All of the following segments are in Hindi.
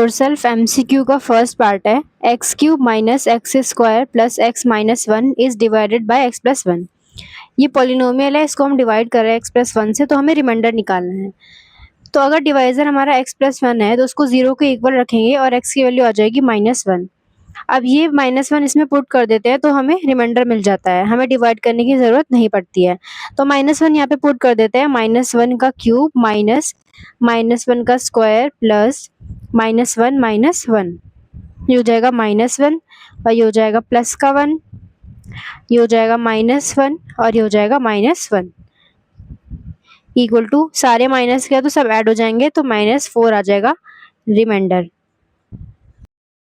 योरसेल्फ एमसीक्यू का फर्स्ट पार्ट है x cube minus x square plus x minus one is divided by x plus one. ये पॉलिनोमियल है, इसको हम डिवाइड कर रहे हैं एक्स प्लस वन से, तो हमें रिमाइंडर निकालना है। तो अगर डिवाइजर हमारा एक्स प्लस वन है तो उसको जीरो के इक्वल रखेंगे और एक्स की वैल्यू आ जाएगी माइनस वन। अब ये माइनस वन इसमें पुट कर देते हैं तो हमें रिमाइंडर मिल जाता है, हमें डिवाइड करने की जरूरत नहीं पड़ती है। तो माइनस वन यहाँ पे पुट कर देते हैं, माइनस वन का क्यूब माइनस माइनस वन का स्क्वायर प्लस माइनस वन, ये हो जाएगा माइनस वन और ये हो जाएगा प्लस का वन, ये हो जाएगा माइनस वन और ये हो जाएगा माइनस वन इक्वल टू, सारे माइनस किया तो सब ऐड हो जाएंगे तो माइनस फोर आ जाएगा रिमाइंडर।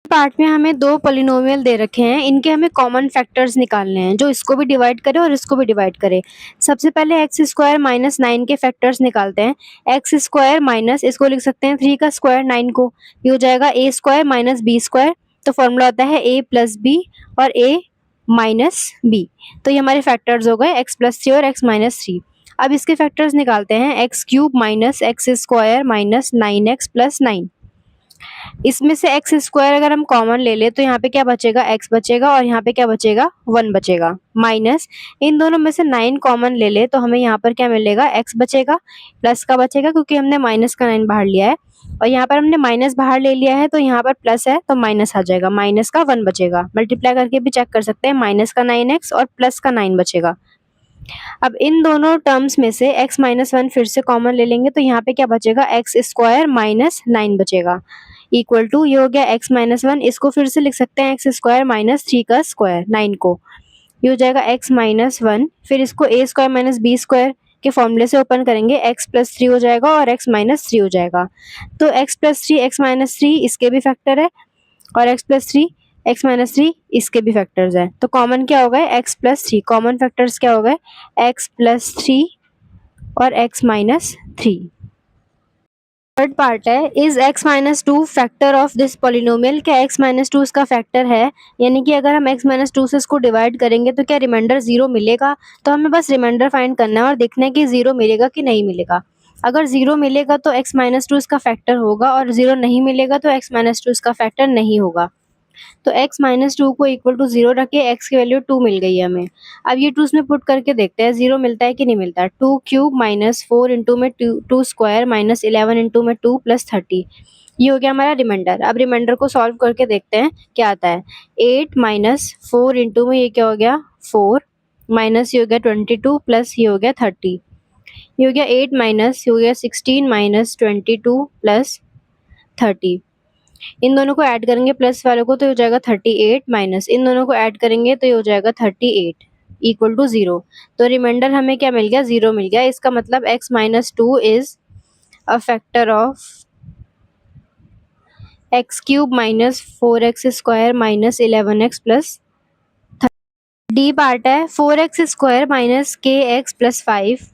पार्ट में हमें दो पॉलिनोमियल दे रखे हैं, इनके हमें कॉमन फैक्टर्स निकालने हैं जो इसको भी डिवाइड करे और इसको भी डिवाइड करे। सबसे पहले एक्स स्क्वायर माइनस नाइन के फैक्टर्स निकालते हैं। एक्स स्क्वायर माइनस, इसको लिख सकते हैं थ्री का स्क्वायर नाइन को, ये हो जाएगा ए स्क्वायर माइनस बी स्क्वायर। तो फॉर्मूला होता है ए प्लस बी और ए माइनस बी। तो ये हमारे फैक्टर्स हो गए एक्स प्लस थ्री और एक्स माइनस थ्री। अब इसके फैक्टर्स निकालते हैं, x cube minus x square minus nine x plus nine. इसमें से एक्स स्क्वायर अगर हम कॉमन ले ले तो यहाँ पे क्या बचेगा, एक्स बचेगा और यहाँ पे क्या बचेगा, वन बचेगा। माइनस इन दोनों में से नाइन कॉमन ले ले तो हमें यहाँ पर क्या मिलेगा, एक्स बचेगा, प्लस का बचेगा क्योंकि हमने माइनस का नाइन बाहर लिया है और यहाँ पर हमने माइनस बाहर ले लिया है तो यहाँ पर प्लस है तो माइनस आ जाएगा, माइनस का वन बचेगा। मल्टीप्लाई करके भी चेक कर सकते हैं, माइनस का नाइन एक्स और प्लस का नाइन बचेगा। अब इन दोनों टर्म्स में से x माइनस वन फिर से कॉमन ले लेंगे तो यहाँ पे क्या बचेगा, एक्स स्क्वायर माइनस नाइन बचेगा इक्वल टू, ये हो गया x माइनस वन। इसको फिर से लिख सकते हैं एक्स स्क्वायर माइनस थ्री का स्क्वायर नाइन को, ये हो जाएगा x माइनस वन। फिर इसको a square minus B square के फॉर्मूले से ओपन करेंगे, x प्लस थ्री हो जाएगा और x माइनस थ्री हो जाएगा। तो x plus three x minus three इसके भी फैक्टर है और x plus three x minus three इसके भी फैक्टर्स हैं। तो कॉमन क्या हो गए, x plus three. Common factors क्या हो गए, एक्स प्लस थ्री और x minus three. Third part है, is x minus two factor of this polynomial. क्या एक्स माइनस टू इसका फैक्टर है, यानी कि अगर हम एक्स माइनस टू से इसको डिवाइड करेंगे तो क्या रिमाइंडर जीरो मिलेगा। तो हमें बस रिमाइंडर फाइंड करना है और देखना है कि जीरो मिलेगा कि नहीं मिलेगा। अगर जीरो मिलेगा तो एक्स माइनस टू इसका फैक्टर होगा और जीरो नहीं मिलेगा तो एक्स माइनस टू इसका फैक्टर नहीं होगा। तो x माइनस टू को इक्वल टू जीरो रखे, x की वैल्यू टू मिल गई है हमें। अब ये टू में पुट करके देखते हैं जीरो मिलता है कि नहीं मिलता। Two cube minus four into में टू स्क्वायर माइनस 11 इंटू में टू प्लस 30, ये हो गया हमारा रिमाइंडर। अब रिमाइंडर को सॉल्व करके देखते हैं क्या आता है। 8 माइनस फोर इंटू में ये क्या हो गया, 4 माइनस ये हो गया 22 प्लस ये हो गया 30, ये हो गया 8 माइनस ये हो गया 16 माइनस 22 प्लस 30। इन दोनों को ऐड करेंगे प्लस वालों को तो हो जाएगा 38 माइनस इन दोनों को ऐड करेंगे तो ये हो जाएगा 38 इक्वल टू जीरो। तो रिमाइंडर हमें क्या मिल गया, जीरो मिल गया। इसका मतलब x minus two is a factor of x cube minus four x square minus 11x plus. D part है, 4x स्क्वायर माइनस के एक्स प्लस 5।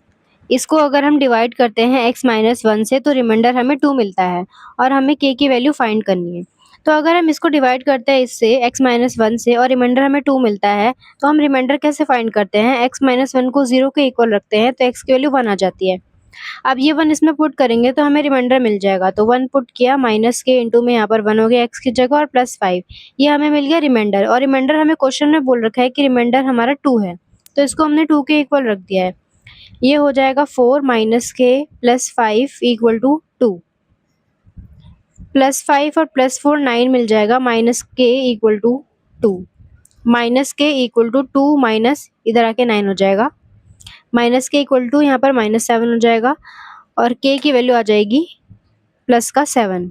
इसको अगर हम डिवाइड करते हैं x माइनस वन से तो रिमाइंडर हमें टू मिलता है और हमें k की वैल्यू फाइंड करनी है। तो अगर हम इसको डिवाइड करते हैं इससे x माइनस वन से और रिमाइंडर हमें टू मिलता है तो हम रिमाइंडर कैसे फाइंड करते हैं, x माइनस वन को जीरो के इक्वल रखते हैं तो x की वैल्यू वन आ जाती है। अब ये वन इसमें पुट करेंगे तो हमें रिमाइंडर मिल जाएगा। तो वन पुट किया, माइनस के इंटू में यहाँ पर वन हो गया x की जगह और प्लस 5, ये हमें मिल गया रिमाइंडर। और रिमाइंडर हमें क्वेश्चन में बोल रखा है कि रिमाइंडर हमारा टू है तो इसको हमने टू के इक्वल रख दिया है। ये हो जाएगा 4 minus k plus 5 equal to two, plus 5 और प्लस 4 9 मिल जाएगा, minus k equal to two, minus k equal to two minus इधर आके 9 हो जाएगा, माइनस के इक्वल टू यहाँ पर माइनस 7 हो जाएगा और k की वैल्यू आ जाएगी प्लस का 7।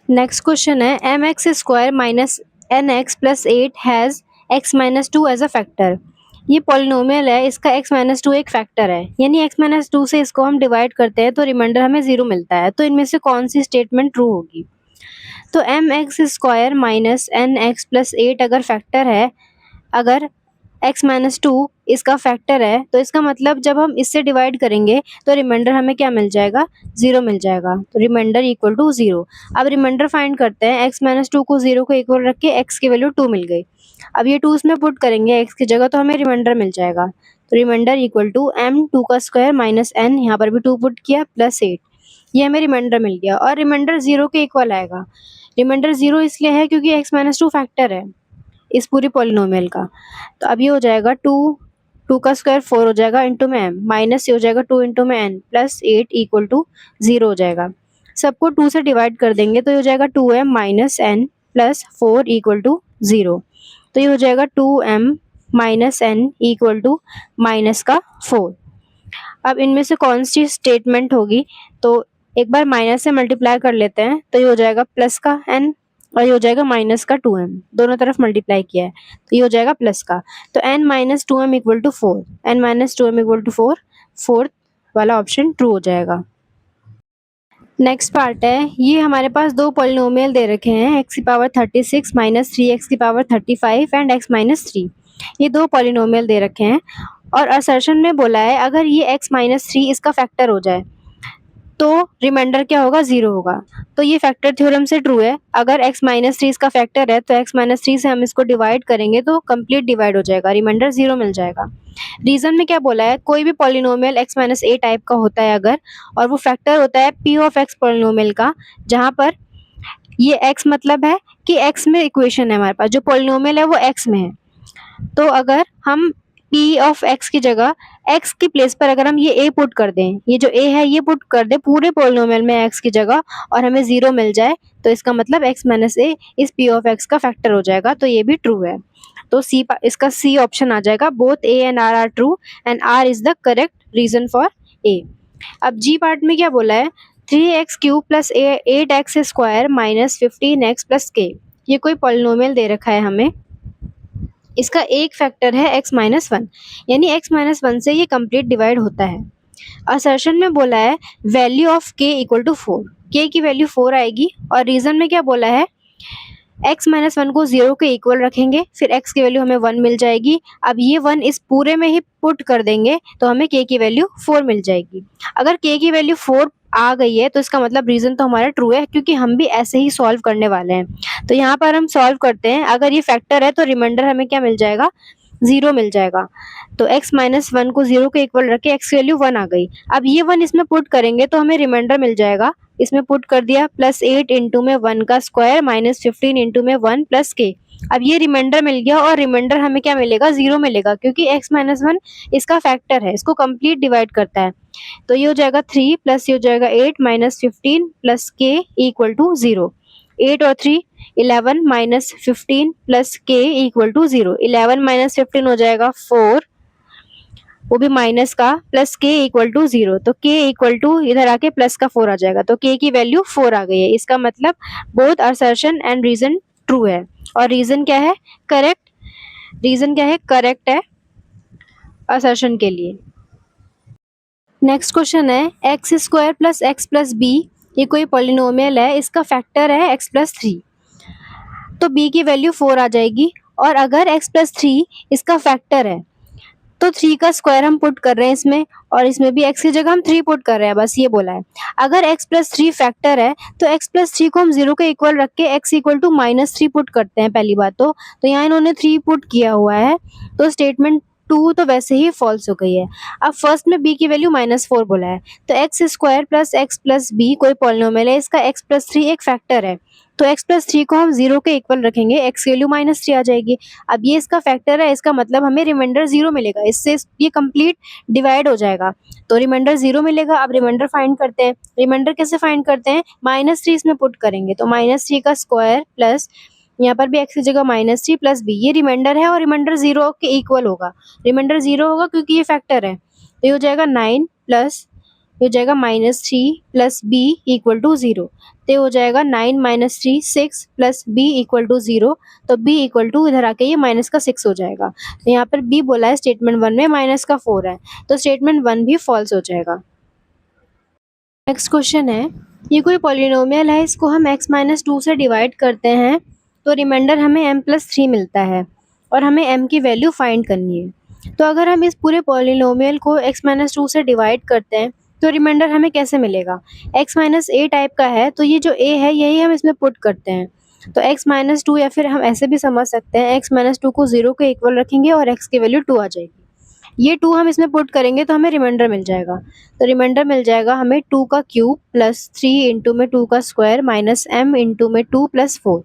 नेक्स्ट क्वेश्चन है, M X square minus N X plus 8 has X minus two as a factor. ये पॉलिनोमियल है, इसका x माइनस टू एक फैक्टर है, यानी x माइनस टू से इसको हम डिवाइड करते हैं तो रिमाइंडर हमें जीरो मिलता है। तो इनमें से कौन सी स्टेटमेंट ट्रू होगी। तो M X square minus N X plus 8 अगर फैक्टर है, अगर x माइनस टू इसका फैक्टर है तो इसका मतलब जब हम इससे डिवाइड करेंगे तो रिमाइंडर हमें क्या मिल जाएगा, जीरो मिल जाएगा। तो रिमाइंडर इक्वल टू जीरो। अब रिमाइंडर फाइंड करते हैं, x माइनस टू को जीरो के इक्वल रख के x की वैल्यू टू मिल गई। अब ये टू इसमें पुट करेंगे x की जगह तो हमें रिमाइंडर मिल जाएगा। तो remainder equal to m two का स्क्वायर माइनस n, यहाँ पर भी टू पुट किया प्लस 8। ये हमें रिमाइंडर मिल गया और रिमाइंडर 0 के इक्वल आएगा। रिमाइंडर 0 इसलिए है क्योंकि x माइनस 2 फैक्टर है इस पूरी पॉलिनोमियल का। तो अब ये हो जाएगा 2 का स्क्वायर 4 हो जाएगा इंटू में m, माइनस ये हो जाएगा 2 इंटू में n प्लस 8 इक्वल टू 0 हो जाएगा। सबको 2 से डिवाइड कर देंगे तो ये हो जाएगा 2m minus n plus 4 equal to 0। तो ये हो जाएगा 2m minus n equal to minus का 4। अब इनमें से कौन सी स्टेटमेंट होगी, तो एक बार माइनस से मल्टीप्लाई कर लेते हैं तो ये हो जाएगा प्लस का n और ये हो जाएगा माइनस का 2m, दोनों तरफ मल्टीप्लाई किया है तो ये हो जाएगा प्लस का। तो n minus 2m equal to 4, n minus 2m equal to 4, fourth वाला ऑप्शन ट्रू हो जाएगा। नेक्स्ट पार्ट है, ये हमारे पास दो पॉलिनोमियल दे रखे हैं x की पावर 36 माइनस 3x की पावर 35 एंड x माइनस 3। ये दो पॉलिनोमियल दे रखे हैं और असर्शन में बोला है अगर ये x माइनस 3 इसका फैक्टर हो जाए तो रिमाइंडर क्या होगा, 0 होगा। तो ये फैक्टर थ्योरम से ट्रू है। अगर x माइनस 3 इसका फैक्टर है तो x माइनस 3 से हम इसको डिवाइड करेंगे तो कंप्लीट डिवाइड हो जाएगा, रिमाइंडर 0 मिल जाएगा। रीजन में क्या बोला है, कोई भी polynomial x minus a type का होता है अगर, और वो फैक्टर होता है p ऑफ x पॉलिनोमियल का, जहाँ पर ये x मतलब है कि x में इक्वेशन है हमारे पास, जो पॉलिनोमियल है वो x में है। तो अगर हम p ऑफ x की जगह x की प्लेस पर अगर हम ये a पुट कर दें, ये जो a है ये पुट कर दें पूरे पॉलिनोमियल में x की जगह और हमें 0 मिल जाए, तो इसका मतलब x माइनस a इस p ऑफ x का फैक्टर हो जाएगा। तो ये भी ट्रू है। तो इसका सी ऑप्शन आ जाएगा, both a and r are true and r is the correct reason for a। अब जी पार्ट में क्या बोला है, 3x cube plus 8x square minus 15x plus k। ये कोई पॉलिनोमियल दे रखा है हमें, इसका एक फैक्टर है x माइनस 1, यानी x माइनस 1 से ये कंप्लीट डिवाइड होता है। असर्शन में बोला है value of k equal to 4, k की वैल्यू 4 आएगी और रीजन में क्या बोला है, x माइनस 1 को 0 के इक्वल रखेंगे, फिर x की वैल्यू हमें 1 मिल जाएगी। अब ये 1 इस पूरे में ही पुट कर देंगे तो हमें k की वैल्यू 4 मिल जाएगी। अगर k की वैल्यू 4 आ गई है तो इसका मतलब रीजन तो हमारा ट्रू है, क्योंकि हम भी ऐसे ही सॉल्व करने वाले हैं। तो यहाँ पर हम सॉल्व करते हैं, अगर ये फैक्टर है तो रिमाइंडर हमें क्या मिल जाएगा, 0 मिल जाएगा। तो x माइनस 1 को 0 के इक्वल रख के x की वैल्यू 1 आ गई। अब ये 1 इसमें पुट करेंगे तो हमें रिमाइंडर मिल जाएगा, इसमें पुट कर दिया प्लस 8 इंटू में 1 का स्क्वायर माइनस 15 इंटू में 1 प्लस k। अब ये रिमाइंडर मिल गया और रिमाइंडर हमें क्या मिलेगा, 0 मिलेगा, क्योंकि x माइनस 1 इसका फैक्टर है, इसको कंप्लीट डिवाइड करता है। तो ये हो जाएगा 3 प्लस ये हो जाएगा 8 minus 15 plus k equal to 0। 8 और 3 11 minus 15 plus k equal to 0। 11 minus 15 हो जाएगा 4, वो भी माइनस का, प्लस k इक्वल टू 0। तो k इक्वल टू इधर आके प्लस का 4 आ जाएगा, तो k की वैल्यू 4 आ गई है। इसका मतलब both assertion and reason true है। और रीजन क्या है, करेक्ट। रीजन क्या है, करेक्ट है असर्शन के लिए। नेक्स्ट क्वेश्चन है X square plus X plus B, ये कोई पॉलिनोमियल है, इसका फैक्टर है x प्लस 3। तो b की वैल्यू 4 आ जाएगी, और अगर x प्लस 3 इसका फैक्टर है तो 3 का स्क्वायर हम पुट कर रहे हैं इसमें, और इसमें भी x की जगह हम 3 पुट कर रहे हैं, बस ये बोला है। अगर x प्लस 3 फैक्टर है तो x प्लस 3 को हम 0 के इक्वल रख के x equal to minus 3 put करते हैं पहली बात तो यहाँ इन्होंने 3 पुट किया हुआ है, तो स्टेटमेंट 2 तो वैसे ही फॉल्स हो गई है। अब फर्स्ट में b की वैल्यू -4 बोला है, तो X square plus X plus B कोई पॉलिनोमियल है, इसका x प्लस 3 एक फैक्टर है, तो x प्लस 3 को हम 0 के इक्वल रखेंगे, x की वैल्यू -3 आ जाएगी। अब ये इसका फैक्टर है, इसका मतलब हमें रिमाइंडर 0 मिलेगा, इससे ये कंप्लीट डिवाइड हो जाएगा, तो रिमाइंडर 0 मिलेगा। अब रिमाइंडर फाइंड करते हैं, रिमाइंडर कैसे फाइंड करते हैं, -3 इसमें पुट करेंगे, तो -3 का स्क्वायर प्लस यहाँ पर भी x की जगह -3 प्लस b, ये रिमाइंडर है और रिमाइंडर 0 के इक्वल होगा। रिमाइंडर 0 होगा क्योंकि ये फैक्टर है, तो ये हो जाएगा 9 प्लस ये हो जाएगा -3 प्लस b इक्वल टू 0। तो हो जाएगा 9 minus 3 6 plus b equal to 0। तो b इक्वल टू इधर आके ये माइनस का 6 हो जाएगा। तो यहाँ पर b बोला है स्टेटमेंट 1 में माइनस का 4 है, तो स्टेटमेंट 1 भी फॉल्स हो जाएगा। नेक्स्ट क्वेश्चन है, ये कोई पॉलिनोमियल है, इसको हम x माइनस 2 से डिवाइड करते हैं तो रिमाइंडर हमें m प्लस 3 मिलता है और हमें m की वैल्यू फाइंड करनी है। तो अगर हम इस पूरे पॉलिनोमियल को x माइनस 2 से डिवाइड करते हैं तो रिमाइंडर हमें कैसे मिलेगा, x माइनस a टाइप का है, तो ये जो a है यही हम इसमें पुट करते हैं, तो x माइनस 2, या फिर हम ऐसे भी समझ सकते हैं x माइनस 2 को 0 के इक्वल रखेंगे और x की वैल्यू 2 आ जाएगी। ये 2 हम इसमें पुट करेंगे तो हमें रिमाइंडर मिल जाएगा। तो रिमाइंडर मिल जाएगा हमें 2 का क्यूब प्लस 3 इंटू में 2 का स्क्वायर माइनस m इंटू में 2 प्लस 4।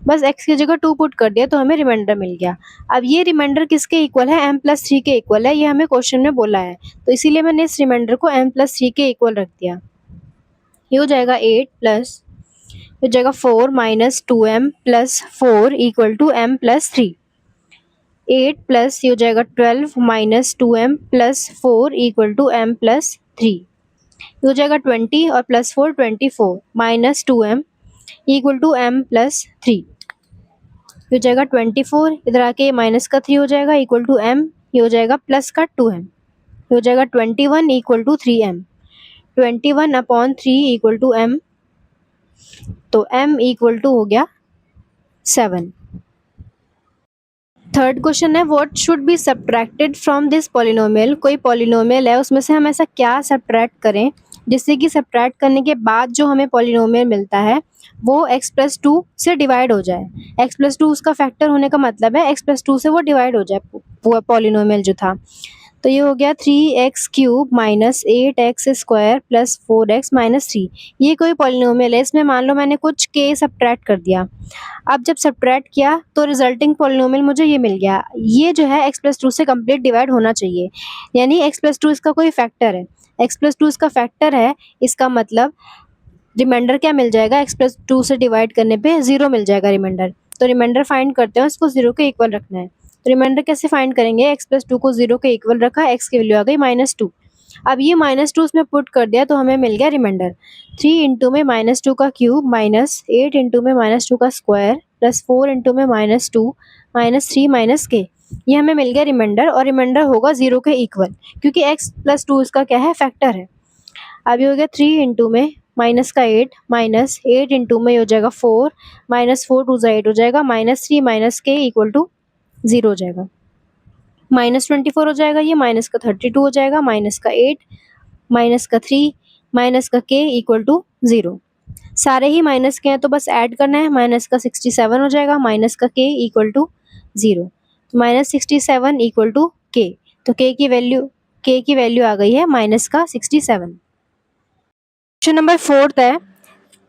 बस x की जगह 2 पुट कर दिया तो हमें रिमाइंडर मिल गया। अब ये रिमाइंडर किसके इक्वल है? m प्लस 3 के इक्वल है, ये हमें क्वेश्चन में बोला है, तो इसीलिए मैंने इस रिमाइंडर को m प्लस 3 के इक्वल रख दिया। ये हो जाएगा 8 प्लस हो जाएगा 4 minus 2m plus 4 equal to m plus 3। 8 plus ये हो जाएगा 12 minus 2m plus 4 equal to m plus 3। ये हो जाएगा 20 और plus 4 24 minus 2m equal to m plus 3। ये हो जाएगा 24, इधर आके माइनस का 3 हो जाएगा इक्वल टू m, ये हो जाएगा प्लस का 2m। ये हो जाएगा 21 equal to 3m। 21 upon 3 equal to m, तो m इक्वल टू हो गया 7। थर्ड क्वेश्चन है what should be subtracted from this polynomial. कोई पॉलिनोमियल है, उसमें से हम ऐसा क्या सब्ट्रैक्ट करें जिससे कि सब्ट्रैक्ट करने के बाद जो हमें पॉलिनोमियल मिलता है वो x प्लस 2 से डिवाइड हो जाए। x प्लस 2 उसका फैक्टर होने का मतलब है x प्लस 2 से वो डिवाइड हो जाए वो पॉलिनोमियल जो था। तो ये हो गया 3x cube minus 8x square plus 4x minus 3। ये कोई पॉलिनोमियल है, इसमें मान लो मैंने कुछ k सब्ट्रैक्ट कर दिया। अब जब सब्ट्रैक्ट किया तो रिजल्टिंग पॉलिनोमियल मुझे ये मिल गया। ये जो है x प्लस 2 से कंप्लीट डिवाइड होना चाहिए, यानी x प्लस 2 इसका कोई फैक्टर है। x प्लस 2 इसका फैक्टर है, इसका मतलब रिमाइंडर क्या मिल जाएगा? x प्लस 2 से डिवाइड करने पे 0 मिल जाएगा रिमाइंडर। तो रिमाइंडर फाइंड करते हैं, उसको 0 के इक्वल रखना है। तो रिमाइंडर कैसे फाइंड करेंगे? x प्लस 2 को 0 के इक्वल रखा, x की वैल्यू आ गई -2। अब ये -2 उसमें पुट कर दिया तो हमें मिल गया रिमाइंडर 3 इंटू में -2 का क्यूब माइनस 8 इंटू में -2 का स्क्वायर प्लस 4 इंटू में -2 माइनस 3 माइनस के। ये हमें मिल गया रिमाइंडर, और रिमाइंडर होगा 0 के इक्वल क्योंकि x प्लस 2 इसका क्या है? फैक्टर है। अब ये हो गया 3 इंटू में माइनस का 8 माइनस 8 इंटू में हो जाएगा 4 माइनस 4 टू 8 हो जाएगा -3 माइनस के इक्वल टू 0 हो जाएगा। -24 हो जाएगा, ये माइनस का 32 हो जाएगा, माइनस का 8 माइनस का 3 माइनस का के इक्वल टू 0। सारे ही माइनस के हैं तो बस ऐड करना है, माइनस का 67 हो जाएगा, माइनस का के इक्वल टू 0। -67 इक्वल टू के, तो के की वैल्यू आ गई है माइनस का 67। क्वेश्चन नंबर 4 है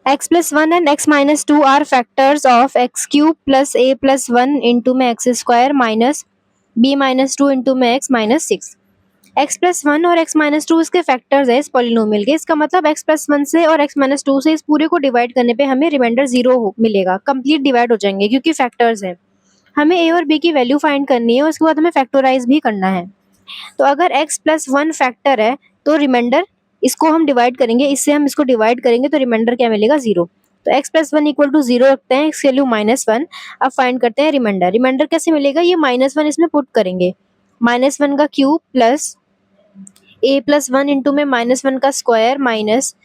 x plus 1 and x minus 2 are factors of x cube plus a plus 1 into में x square minus b minus 2 into में x माइनस 6। x प्लस 1 और x माइनस 2 इसके फैक्टर्स है इस पॉलिनोमियल के। इसका मतलब x प्लस 1 से और x माइनस 2 से इस पूरे को डिवाइड करने पे हमें रिमाइंडर 0 मिलेगा, कंप्लीट डिवाइड हो जाएंगे क्योंकि फैक्टर्स है। हमें a और b की वैल्यू फाइंड करनी है और उसके बाद हमें फैक्टराइज भी करना है। तो अगर x प्लस 1 फैक्टर है तो रिमाइंडर, इसको हम डिवाइड करेंगे, इससे हम इसको डिवाइड करेंगे तो रिमाइंडर क्या मिलेगा? 0। तो x प्लस 1 इक्वल टू 0 रखते हैं, x की वैल्यू -1। अब फाइंड करते हैं रिमाइंडर। रिमाइंडर कैसे मिलेगा? ये -1 इसमें पुट करेंगे, -1 का cube plus a plus 1 into में -1 का square minus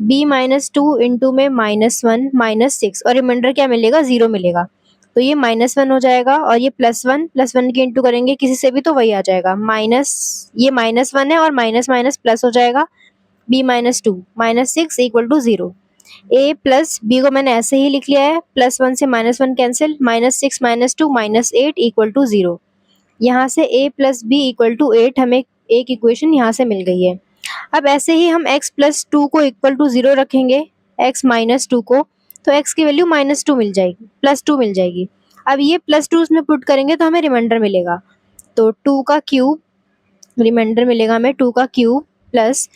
b minus 2 into में -1 माइनस 6, और रिमाइंडर क्या मिलेगा? 0 मिलेगा। तो ये -1 हो जाएगा और ये +1 के इंटू करेंगे किसी से भी तो वही आ जाएगा, ये -1 है और माइनस माइनस प्लस हो जाएगा, b minus 2 minus 6 equal to 0। a plus b को मैंने ऐसे ही लिख लिया है, +1 से -1 cancel, -6 minus 2 minus 8 equal to 0। यहाँ से a plus b equal to 8 हमें एक इक्वेशन यहाँ से मिल गई है। अब ऐसे ही हम x प्लस 2 को इक्वल टू 0 रखेंगे, x माइनस 2 को, तो x की वैल्यू -2 मिल जाएगी, +2 मिल जाएगी। अब ये +2 उसमें पुट करेंगे तो हमें रिमाइंडर मिलेगा, तो 2 का क्यूब, रिमाइंडर मिलेगा हमें 2 का cube plus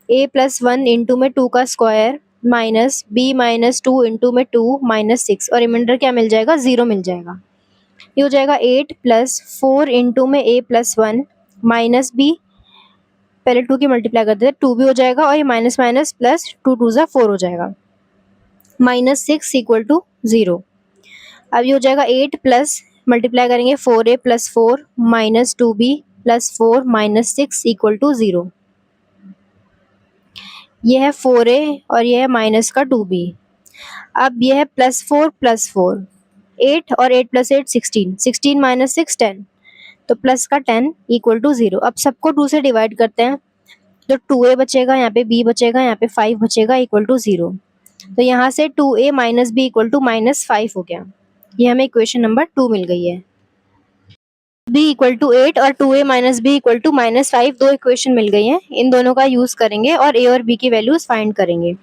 a plus 1 into में 2 का square minus b minus 2 into में 2 माइनस 6, और रिमाइंडर क्या मिल जाएगा? 0 मिल जाएगा। ये हो जाएगा 8 प्लस 4 इंटू में a प्लस 1 माइनस b, पहले 2 की मल्टीप्लाई कर देते हैं, 2 भी हो जाएगा, और ये माइनस माइनस प्लस 2 2 जा 4 हो जाएगा, -6 इक्वल टू 0। अब ये हो जाएगा 8 प्लस मल्टीप्लाई करेंगे 4a plus 4 minus 2b plus 4 minus 6 equal to 0। ये है 4a और ये है माइनस का 2b। अब ये है +4 प्लस 4, 8 और 8 प्लस 8 16, 16 माइनस 6 10, तो प्लस का 10 इक्वल टू 0। अब सबको 2 से डिवाइड करते हैं, तो 2a बचेगा, यहाँ पे b बचेगा, यहाँ पे 5 बचेगा इक्वल टू 0। तो यहाँ से 2a minus b equal to -5 हो गया। ये हमें इक्वेशन नंबर 2 मिल गई है। बी इक्वल टू 8 और 2a minus B equal to -5 दो इक्वेशन मिल गई हैं। इन दोनों का यूज करेंगे और a और b की वैल्यूज फाइंड करेंगे।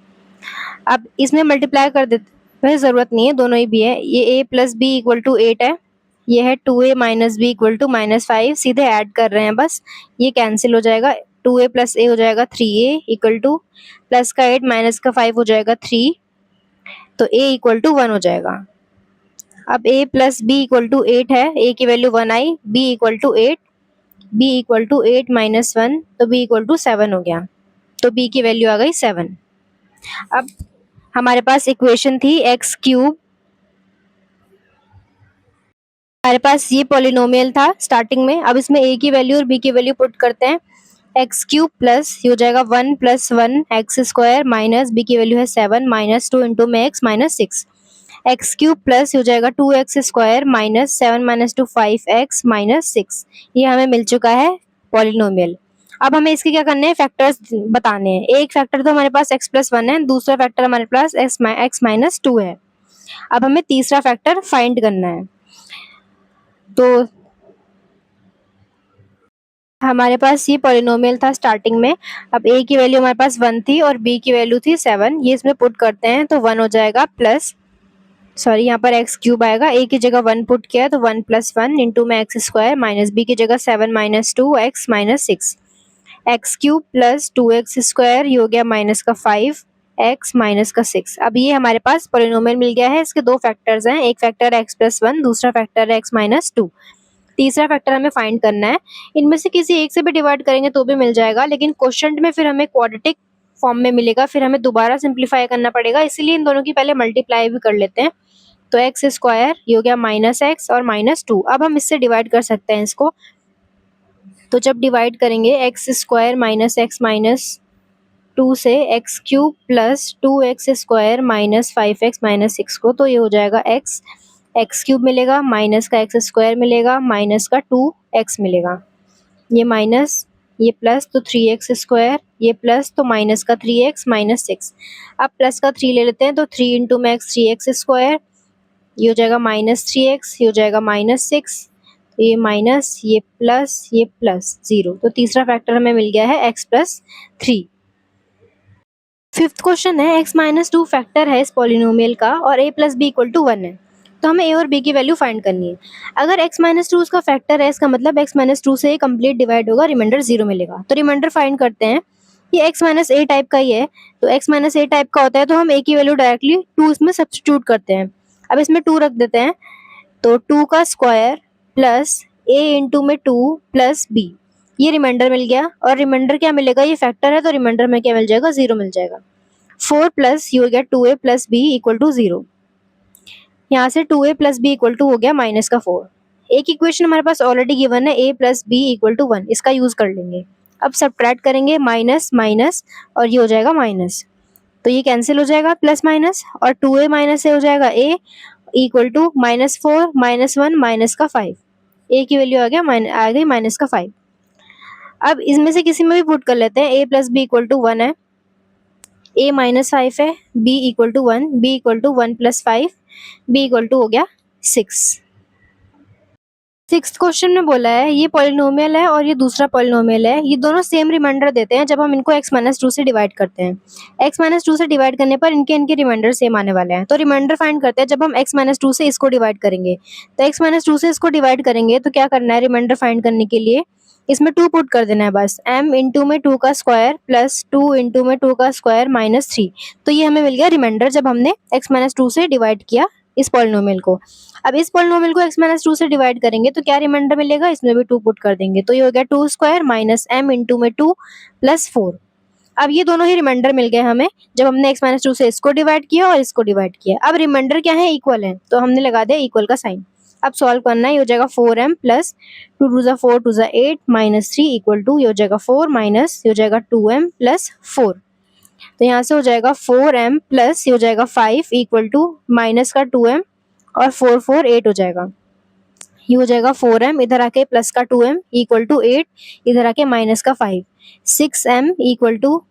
अब इसमें मल्टीप्लाई कर देते, वैसे जरूरत नहीं है, दोनों ही भी है। ये a plus B equal to 8 है, ये है 2a minus B equal to -5, सीधे ऐड कर रहे हैं बस, ये कैंसिल हो जाएगा। 2a प्लस a हो जाएगा 3a इक्वल टू प्लस का 8 माइनस का 5 हो जाएगा 3, तो a इक्वल टू 1 हो जाएगा। अब a plus B equal to 8 है, a की वैल्यू 1 आई, b equal to 8, b equal to 8 minus 1, तो b इक्वल टू 7 हो गया, तो b की वैल्यू आ गई 7। अब हमारे पास इक्वेशन थी एक्स क्यूब, हमारे पास ये पॉलिनोमियल था स्टार्टिंग में। अब इसमें a की वैल्यू और b की वैल्यू पुट करते हैं। एक्स क्यूब प्लस ये हो जाएगा 1 plus 1 x square minus b की वैल्यू है 7 माइनस 2 इंटू में x minus 6, x cube plus हो जाएगा 2x square minus 7 minus 2 5x minus 6, ये हमें मिल चुका है पॉलिनोमियल। अब हमें इसके क्या करने हैं, फैक्टर्स बताने हैं। एक फैक्टर तो हमारे पास x प्लस 1 है, दूसरा फैक्टर हमारे पास x माइनस 2 है। अब हमें तीसरा फैक्टर फाइंड करना है। तो हमारे पास ये पॉलिनोमियल था स्टार्टिंग में। अब a की वैल्यू हमारे पास 1 थी और b की वैल्यू थी 7, ये इसमें पुट करते हैं तो 1 हो जाएगा प्लस, सॉरी यहाँ पर एक्स क्यूब आएगा, a की जगह 1 पुट किया तो 1 प्लस 1 इंटू में एक्स स्क्वायर माइनस b की जगह 7 minus 2 x minus 6, x cube plus 2x square, ये हो गया माइनस का 5 एक्स माइनस का 6। अब ये हमारे पास पॉलिनोमियल मिल गया है, इसके दो फैक्टर्स हैं, एक फैक्टर एक्स प्लस 1, दूसरा फैक्टर है एक्स माइनस 2। तीसरा फैक्टर हमें फाइंड करना है। इनमें से किसी एक से भी डिवाइड करेंगे तो भी मिल जाएगा, लेकिन क्वोशंट में फिर हमें क्वाड्रेटिक फॉर्म में मिलेगा, फिर हमें दोबारा सिंप्लीफाई करना पड़ेगा, इसीलिए इन दोनों की पहले मल्टीप्लाई भी कर लेते हैं। तो एक्स स्क्वायर ये हो गया माइनस एक्स और माइनस 2। अब हम इससे डिवाइड कर सकते हैं इसको, तो जब डिवाइड करेंगे x square minus x minus 2 से x cube plus 2x square minus 5x minus 6 को, तो ये हो जाएगा एक्स क्यूब मिलेगा माइनस का एक्स स्क्वायर मिलेगा माइनस का 2x मिलेगा, ये माइनस ये प्लस तो 3x स्क्वायर, ये प्लस तो माइनस का 3x माइनस 6। अब प्लस का 3 ले लेते हैं तो 3 इंटू में एक्स 3x स्क्वायर, ये हो जाएगा माइनस 3x, ये हो जाएगा माइनस 6, तो ये माइनस ये प्लस 0, तो तीसरा फैक्टर हमें मिल गया है x प्लस 3। फिफ्थ क्वेश्चन है x माइनस 2 फैक्टर है इस पॉलिनोमियल का और a plus B equal to 1 है, तो हमें a और b की वैल्यू फाइंड करनी है। अगर x माइनस 2 उसका फैक्टर है, इसका मतलब x माइनस 2 से कंप्लीट डिवाइड होगा, रिमाइंडर 0 मिलेगा। तो रिमाइंडर फाइंड करते हैं, ये x माइनस ए टाइप का ही है, तो x माइनस ए टाइप का होता है तो हम a की वैल्यू डायरेक्टली 2 इसमें सब्स्टिट्यूट करते हैं। अब इसमें 2 रख देते हैं, तो 2 का स्क्वायर प्लस a इंटू में 2 प्लस b, ये रिमाइंडर मिल गया। और रिमाइंडर क्या मिलेगा, ये फैक्टर है तो रिमाइंडर में क्या मिल जाएगा, 0 मिल जाएगा। 4 प्लस ये हो गया 2a plus B equal to 0, यहाँ से 2a plus B equal to हो गया माइनस का 4। एक इक्वेशन हमारे पास ऑलरेडी गिवन है a plus B equal to 1, इसका यूज कर लेंगे। अब सब्ट्रैक्ट करेंगे माइनस माइनस और ये हो जाएगा माइनस, तो ये कैंसिल हो जाएगा प्लस माइनस, और 2a माइनस से हो जाएगा a equal to minus 4 minus 1 minus का 5, a की वैल्यू आ गई माइनस का 5। अब इसमें से किसी में भी पुट कर लेते हैं, a plus B equal to 1 है, a माइनस 5 है, b equal to 1, b equal to 1 plus 5, b equal to हो गया 6। सिक्स्थ क्वेश्चन में बोला है ये पॉलिनोमियल है और ये दूसरा पॉलिनोमियल है, ये दोनों सेम रिमाइंडर देते हैं जब हम इनको x माइनस 2 से डिवाइड करते हैं। x माइनस 2 से डिवाइड करने पर इनके रिमाइंडर सेम आने वाले हैं, तो रिमाइंडर फाइंड करते हैं जब हम x माइनस 2 से इसको डिवाइड करेंगे। तो x माइनस 2 से इसको डिवाइड करेंगे तो क्या करना है, रिमाइंडर फाइंड करने के लिए इसमें 2 पुट कर देना है बस, m इंटू में 2 का स्क्वायर प्लस 2 इंटू में 2 का स्क्वायर माइनस 3, तो ये हमें मिल गया रिमाइंडर जब हमने x माइनस 2 से डिवाइड किया इस पॉलिनोमियल को। अब इस पॉलिनोमियल को x माइनस 2 से डिवाइड करेंगे तो क्या रिमाइंडर मिलेगा, इसमें भी 2 पुट कर देंगे, तो ये हो गया 2 स्क्वायर माइनस m इंटू में 2 प्लस 4। अब ये दोनों ही रिमाइंडर मिल गए हमें जब हमने x माइनस 2 से इसको डिवाइड किया और इसको डिवाइड किया। अब रिमाइंडर क्या है, इक्वल है, तो हमने लगा दिया इक्वल का साइन। अब सॉल्व करना है, ये हो जाएगा 4m प्लस 2 टू ज़ा 4 टू ज़ा 8 माइनस 3 इक्वल टू, ये हो जाएगा 4 माइनस ये हो जाएगा 2m प्लस 4, तो यहाँ से हो जाएगा 4m प्लस ये हो जाएगा 5 इक्वल टू माइनस का 2m और 4 4 8 हो जाएगा, ये हो जाएगा 4m इधर आके प्लस का 2m इक्वल टू 8 इधर आके माइनस का 5, 6m इक्वल टू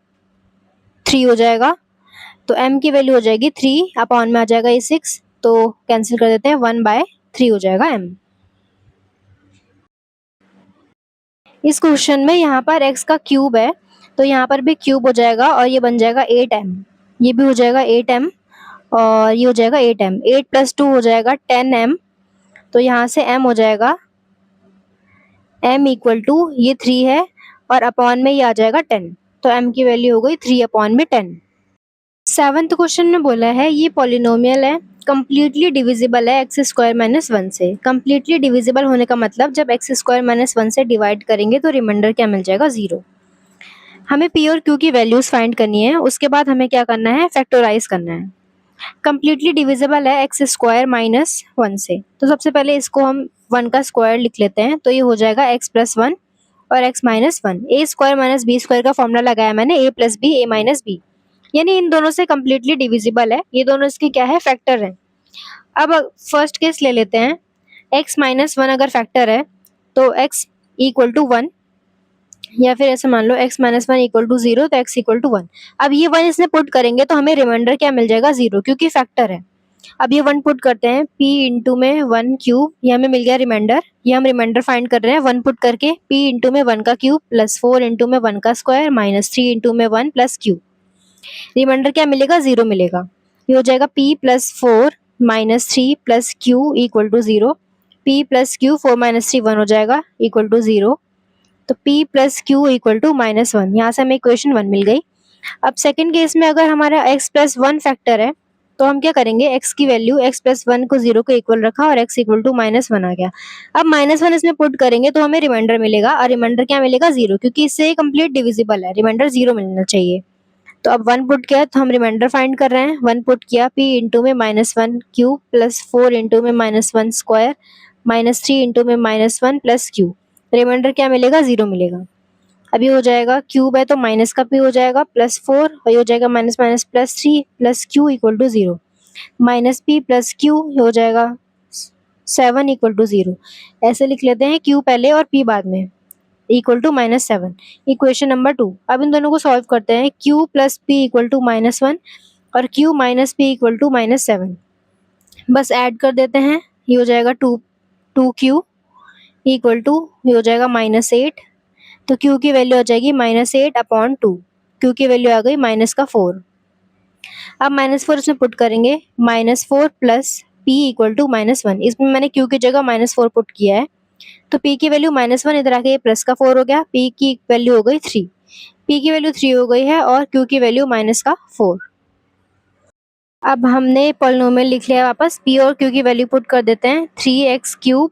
3 हो जाएगा, तो m की वैल्यू हो जाएगी 3 अपॉन में आ जाएगा ये 6, तो कैंसिल कर देते हैं 1/3 हो जाएगा m। इस क्वेश्चन में यहाँ पर x का क्यूब है, तो यहाँ पर भी क्यूब हो जाएगा और ये बन जाएगा 8m, ये भी हो जाएगा 8m और ये हो जाएगा 8m, 8 + 2 हो जाएगा 10m, तो यहाँ से m हो जाएगा m = ये 3 है और अपॉन में ये आ जाएगा 10, तो m की वैल्यू हो गई 3/10। 7th क्वेश्चन में बोला है ये पॉलिनोमियल है, कंप्लीटली डिविजिबल है x² - 1 से। कंप्लीटली डिविजिबल होने का मतलब जब x² - 1 से डिवाइड करेंगे तो रिमाइंडर क्या मिल जाएगा, 0। हमें p और q की वैल्यूज फाइंड करनी है, उसके बाद हमें क्या करना है, फैक्टराइज करना है। कंप्लीटली डिविजिबल है x² - 1 से, तो सबसे पहले इसको हम 1 का स्क्वायर लिख लेते हैं, तो ये हो जाएगा x + 1 और x - 1। a² - b² का फॉर्मूला लगाया मैंने, a + b a - b, यानी इन दोनों से कंप्लीटली डिविजिबल है, ये दोनों इसके क्या है, फैक्टर है। अब फर्स्ट केस ले लेते हैं, x - 1 अगर फैक्टर है तो x = 1, या फिर ऐसे मान लो x - 1 = 0, तो x = 1। अब ये 1 इसमें पुट करेंगे तो हमें रिमाइंडर क्या मिल जाएगा, 0, क्योंकि फैक्टर है। अब ये 1 पुट करते हैं, p इंटू में 1 क्यूब, ये हमें मिल गया रिमाइंडर। ये हम रिमाइंडर फाइंड कर रहे हैं, 1 पुट करके p इंटू में 1 का क्यूब प्लस 4 इंटू में 1 का स्क्वायर माइनस 3 इंटू में 1 प्लस क्यूब। रिमाइंडर क्या मिलेगा, 0 मिलेगा। ये हो जाएगा p + 4 - 3 plus q = 0। p + q 4 - 3 1 हो जाएगा = 0। तो p + q = -1, यहाँ से हमें इक्वेशन 1 मिल गई। अब सेकंड केस में अगर हमारा x + 1 फैक्टर है तो हम क्या करेंगे, x की वैल्यू x + 1 को 0 के इक्वल रखा और x = -1 आ गया। अब -1 इसमें पुट करेंगे तो हमें रिमाइंडर मिलेगा, और रिमाइंडर क्या मिलेगा, 0, क्योंकि इससे कंप्लीट डिविजिबल है, रिमाइंडर 0 मिलना चाहिए। तो अब 1 पुट किया तो हम रिमाइंडर फाइंड कर रहे हैं, 1 पुट किया, p इंटू में -1 क्यूब प्लस 4 इंटू में -1 स्क्वायर माइनस 3 इंटू में -1 प्लस क्यू। रिमाइंडर क्या मिलेगा, 0 मिलेगा। अभी हो जाएगा, क्यूब है तो माइनस का p हो जाएगा प्लस 4, और हो जाएगा minus minus plus 3 plus q = 0, minus p plus q हो जाएगा 7 = 0। ऐसे लिख लेते हैं, q पहले और p बाद में, =-7। Equation number 2। अब इन दोनों को सॉल्व करते हैं, q + p = -1 और q - p = -7। बस ऐड कर देते हैं, ये हो जाएगा 2q ये हो जाएगा -8, तो q की वैल्यू आ जाएगी -8/2, q की वैल्यू आ गई -4। अब -4 इसमें पुट करेंगे, -4 प्लस p = -1, इसमें मैंने q की जगह -4 पुट किया है, तो p की वैल्यू -1 इधर आके प्लस का 4 हो गया, p की वैल्यू हो गई 3, p की वैल्यू 3 हो गई है और q की वैल्यू -4। अब हमने पॉलिनोमियल लिख लिया वापस, p और q की वैल्यू पुट कर देते हैं, 3x³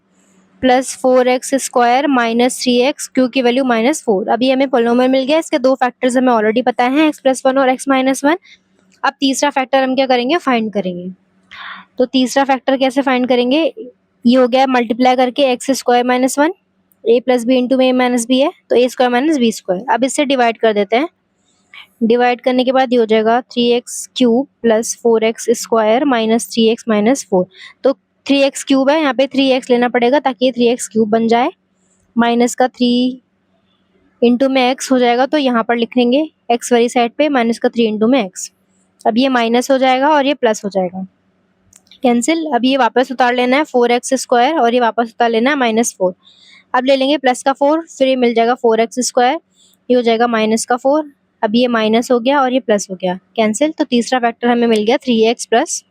plus 4x² minus 3x, q की वैल्यू -4। अभी हमें पॉलिनोमियल मिल गया, इसके दो फैक्टर्स हमें ऑलरेडी पता है, x + 1 और x - 1। अब तीसरा फैक्टर हम क्या करेंगे, फाइंड करेंगे। तो तीसरा फैक्टर कैसे फाइंड करेंगे, ये हो गया मल्टीप्लाई करके x² - 1, a + b इंटू में a - b है, तो a² - b²। अब इससे डिवाइड कर देते हैं, डिवाइड करने के बाद ये हो जाएगा 3x³ plus 4x² minus 3x minus 4। तो 3x³ है, यहाँ पे 3x लेना पड़ेगा ताकि ये 3x³ बन जाए, माइनस का 3 इंटू में x हो जाएगा, तो यहाँ पर लिख लेंगे x वाली साइड पे, माइनस का 3 इंटू में x। अब ये माइनस हो जाएगा और ये प्लस हो जाएगा, कैंसिल। अब ये वापस उतार लेना है 4x² और ये वापस उतार लेना है -4। अब ले लेंगे प्लस का 4, फिर ये मिल जाएगा 4x², ये हो जाएगा माइनस का 4। अब ये माइनस हो गया और ये प्लस हो गया, कैंसिल। तो तीसरा फैक्टर हमें मिल गया 3x +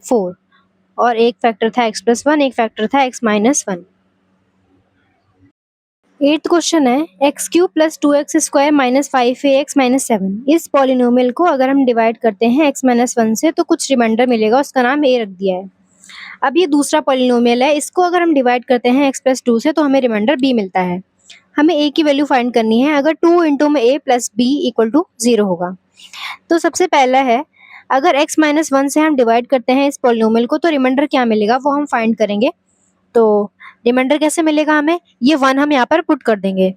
4, और एक फैक्टर था x + 1, एक फैक्टर था x - 1। 8th क्वेश्चन है, x³ + 2x² - 5ax - 7। इस पॉलिनोमियल को अगर हम डिवाइड करते हैं x - 1 से तो कुछ रिमाइंडर मिलेगा, उसका नाम a रख दिया है। अब ये दूसरा पॉलिनोमियल है, इसको अगर हम डिवाइड करते हैं x + 2 से तो हमें रिमाइंडर b मिलता है। हमें a की वैल्यू फाइंड करनी है, अगर 2 इंटू में a प्लस b = 0 होगा। तो सबसे पहला है, अगर x - 1 से हम डिवाइड करते हैं इस पॉलिनोमियल को तो रिमाइंडर क्या मिलेगा वो हम फाइंड करेंगे। तो रिमाइंडर कैसे मिलेगा हमें, ये 1 हम यहाँ पर पुट कर देंगे,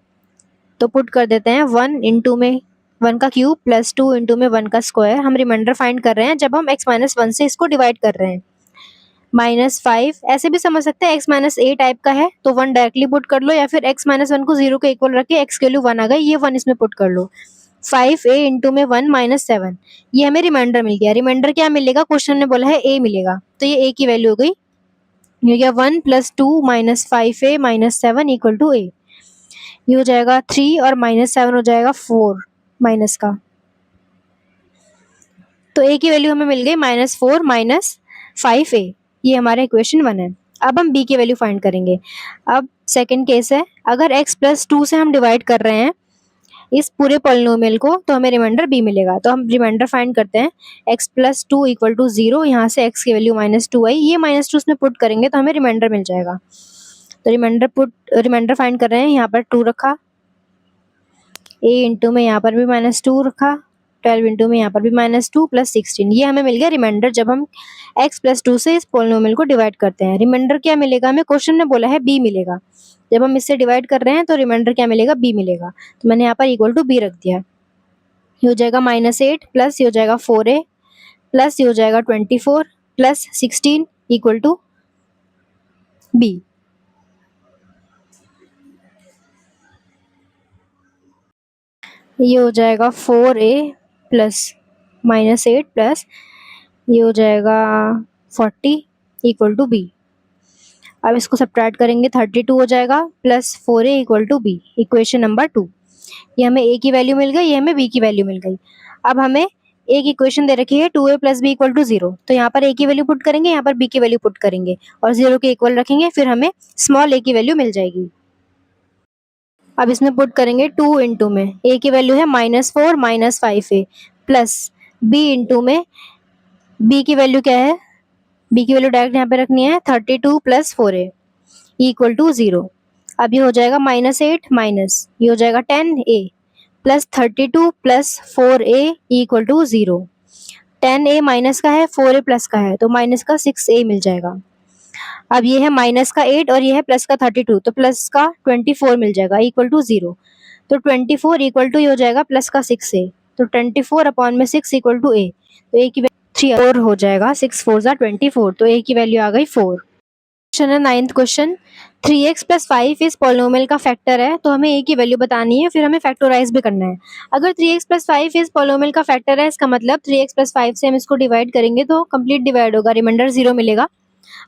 तो पुट कर देते हैं 1 इंटू में 1 का क्यूब प्लस 2 इंटू में 1 का स्क्वायर। हम रिमाइंडर फाइंड कर रहे हैं जब हम x - 1 से इसको डिवाइड कर रहे हैं। -5 ऐसे भी समझ सकते हैं, x - a टाइप का है तो 1 डायरेक्टली पुट कर लो, या फिर x - 1 को 0 के इक्वल रख के x की वैल्यू 1 आ गई, ये 1 इसमें पुट कर लो। 5a इंटू में 1 - 7, ये हमें रिमाइंडर मिल गया। रिमाइंडर क्या मिलेगा, क्वेश्चन ने बोला है a मिलेगा, तो ये a की वैल्यू हो गई, ये हो गया 1 + 2 - 5a - 7 = a। ये हो जाएगा 3 और -7 हो जाएगा 4 माइनस का। तो a की वैल्यू हमें मिल गई -4 -5a। ये हमारा इक्वेशन 1 है। अब हम b की वैल्यू फाइंड करेंगे। अब सेकंड केस है, अगर x प्लस 2 से हम डिवाइड कर रहे हैं इस पूरे पॉलिनोमियल को तो हमें रिमाइंडर b मिलेगा। तो हम रिमाइंडर फाइंड करते हैं। x प्लस 2 इक्वल टू 0, यहाँ से x की वैल्यू -2 आई, ये -2 उसमें पुट करेंगे तो हमें रिमाइंडर मिल जाएगा। तो रिमाइंडर फाइंड कर रहे हैं, यहाँ पर 2 रखा, a इंटू में यहाँ पर भी -2 रखा, 12 इंटू में यहाँ पर भी -2 प्लस 16, ये हमें मिल गया रिमाइंडर जब हम x प्लस 2 से इस पॉलिनोमियल को डिवाइड करते हैं। रिमाइंडर क्या मिलेगा हमें, क्वेश्चन में बोला है b मिलेगा। जब हम इससे डिवाइड कर रहे हैं तो रिमाइंडर क्या मिलेगा, b मिलेगा। तो मैंने यहाँ पर इक्वल टू b रख दिया। ये हो जाएगा -8 प्लस ये हो जाएगा 4a प्लस ये हो जाएगा 24 प्लस 16 इक्वल टू b। ये हो जाएगा 4a प्लस -8 प्लस ये हो जाएगा 40 इक्वल टू b। अब इसको सब्ट्रैक्ट करेंगे 32 हो जाएगा plus 4a equal to b, equation number 2। ये हमें a की वैल्यू मिल गई, ये हमें b की वैल्यू मिल गई। अब हमें एक इक्वेशन दे रखी है 2a plus b equal to 0, तो यहाँ पर a की वैल्यू पुट करेंगे, यहाँ पर b की वैल्यू पुट करेंगे और 0 के इक्वल रखेंगे, फिर हमें स्मॉल a की वैल्यू मिल जाएगी। अब इसमें पुट करेंगे 2 इंटू में a की वैल्यू है -4 -5a प्लस b इंटू में b की वैल्यू क्या है, b की वैल्यू डायरेक्ट यहाँ पे रखनी है 32 प्लस 4a इक्वल टू 0। अब ये हो जाएगा -8 माइनस ये हो जाएगा 10a plus 32 plus 4a equal to 0। 10a minus का है, 4a प्लस का है, तो माइनस का 6a मिल जाएगा। अब ये है माइनस का 8 और ये है प्लस का 32, तो प्लस का 24 मिल जाएगा इक्वल टू 0। तो 24 इक्वल टू ये हो जाएगा प्लस का 6a, तो 24 अपॉन में 6 इक्वल टू a, तो a की वैल्यू 3 हो जाएगा, 6 4 जा 24, तो a की वैल्यू आ गई 4। क्वेश्चन है 9th क्वेश्चन, 3x प्लस 5 इस पॉलिनोमियल का फैक्टर है, तो हमें a की वैल्यू बतानी है, फिर हमें फैक्टराइज भी करना है। अगर 3x प्लस 5 इस पॉलिनोमियल का फैक्टर है, इसका मतलब 3x प्लस 5 से हम इसको डिवाइड करेंगे तो कंप्लीट डिवाइड होगा, रिमाइंडर 0 मिलेगा।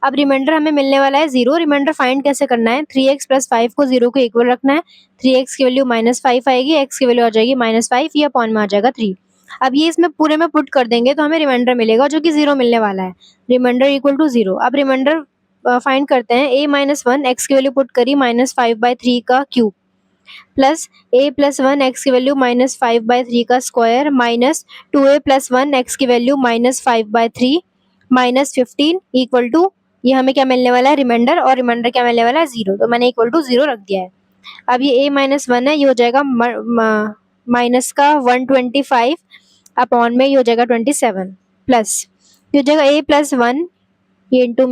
अब रिमाइंडर हमें मिलने वाला है 0। रिमाइंडर फाइंड कैसे करना है, 3x प्लस 5 को 0 के इक्वल रखना है। 3x की वैल्यू -5 आएगी, x की वैल्यू आ जाएगी -5, ये अपॉन में आ जाएगा 3। अब ये इसमें पूरे में पुट कर देंगे तो हमें रिमाइंडर मिलेगा जो कि 0 मिलने वाला है। Remainder equal to 0। अब रिमाइंडर फाइंड करते हैं, a-1 x की वैल्यू पुट करी -5/3 का क्यूब प्लस a+1 x की वैल्यू -5/3 का स्क्वायर माइनस 2a + 1 x की वैल्यू -5/3 -15 इक्वल टू, ये हमें क्या मिलने वाला है, रिमाइंडर, और रिमाइंडर क्या मिलने वाला है 0, तो मैंने इक्वल टू 0 रख दिया है। अब ये a-1 है, ये हो जाएगा माइनस का 125 अपॉन में ये हो जाएगा 27 प्लस ये हो जाएगा a+1, ये इंटू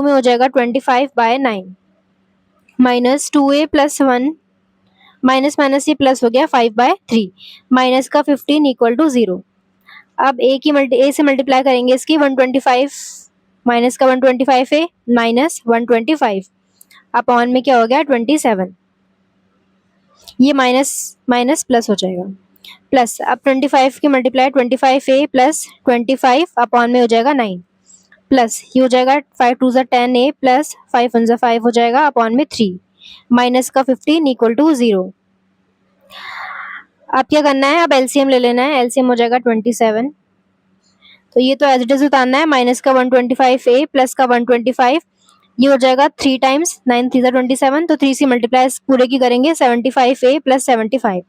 में हो जाएगा 25/9 माइनस 2a + 1 माइनस माइनस ये प्लस हो गया 5/3 माइनस का 15 इक्वल टू 0। अब a से मल्टीप्लाई करेंगे इसकी 125 माइनस का 125 है माइनस 125 अपॉन में क्या हो गया 27, ये माइनस माइनस प्लस हो जाएगा प्लस। अब 25 की मल्टीप्लाई 25a प्लस 25 अपॉन में हो जाएगा 9 प्लस ये हो जाएगा 5 2 10a प्लस 5 1 5 हो जाएगा अपॉन में 3 माइनस का 15 इक्वल टू 0। अब क्या करना है, अब एलसीएम ले लेना है, एलसीएम हो जाएगा 27, तो ये तो एज इट इज उतारना है, माइनस का 125a प्लस का 125, ये हो जाएगा 3 टाइम्स 9 3 27, तो 3 से मल्टीप्लाई पूरे की करेंगे 75a प्लस 75,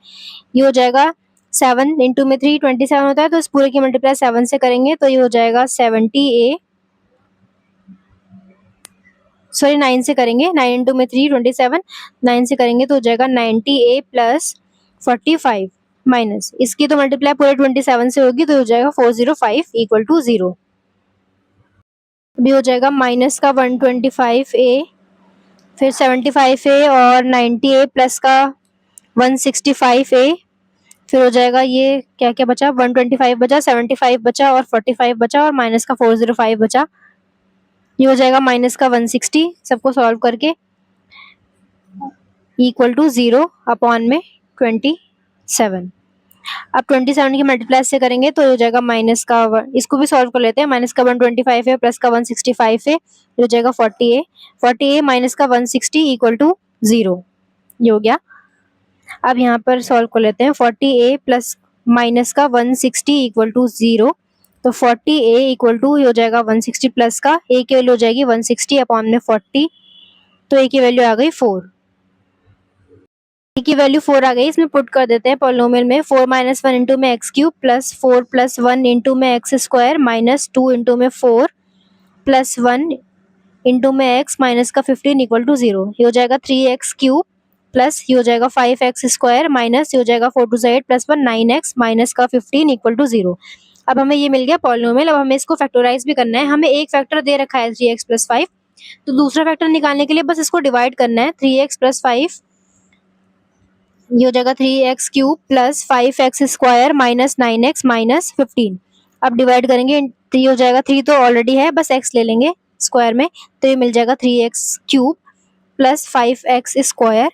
ये हो जाएगा 7 इंटू में 3 27 होता है, तो इस पूरे की मल्टीप्लाई 7 से करेंगे तो ये हो जाएगा 70a, सॉरी 9 से करेंगे, 9 इंटू में 3 27, 9 से करेंगे तो हो जाएगा 90a प्लस 45 माइनस इसकी तो मल्टीप्लाई पूरे 27 से होगी, तो हो जाएगा 405 इक्वल टू 0। अभी हो जाएगा माइनस का 125a फिर 75a और 90a प्लस का 165a, फिर हो जाएगा ये क्या क्या बचा, 125 बचा, 75 बचा और 45 बचा और माइनस का 405 बचा, ये हो जाएगा माइनस का 160, सबको सॉल्व करके इक्वल टू 0 अपॉन में 27। अब 27 की मल्टीप्लाई से करेंगे तो हो जाएगा माइनस का इसको भी सॉल्व कर लेते हैं, माइनस का 125 है प्लस का 165 है, हो जाएगा 40a माइनस का 160 इक्वल टू 0। ये हो गया। अब यहाँ पर सॉल्व कर लेते हैं। 40a प्लस माइनस का 160 इक्वल टू 0। तो 40a इक्वल टू हो जाएगा 160 प्लस का a की वैल्यू हो जाएगी 160 अपॉन में 40, तो a की वैल्यू आ गई 4। a की वैल्यू 4 आ गई, इसमें पुट कर देते हैं पॉलिनोमियल में। 4 माइनस 1 इंटू में x cube plus 4 plus 1 into में एक्स स्क्वायर माइनस 2 इंटू में 4 प्लस 1 इंटू में एक्स माइनस का 15 इक्वल टू 0। ये हो जाएगा 3x क्यूब प्लस ये हो जाएगा 5x स्क्वायर माइनस ये हो जाएगा 4 टू 8 प्लस 1 9x माइनस का 15 इक्वल टू 0। अब हमें ये मिल गया पॉलिनोमियल। अब हमें इसको फैक्टराइज भी करना है। हमें एक फैक्टर दे रखा है 3x प्लस 5, तो दूसरा फैक्टर निकालने के लिए बस इसको डिवाइड करना है। 3x प्लस 5 ये हो जाएगा 3x cube plus 5x square minus 9x minus 15। अब डिवाइड करेंगे, 3 हो जाएगा, 3 तो ऑलरेडी है, बस x ले लेंगे स्क्वायर में, तो ये मिल जाएगा 3x cube plus 5x square.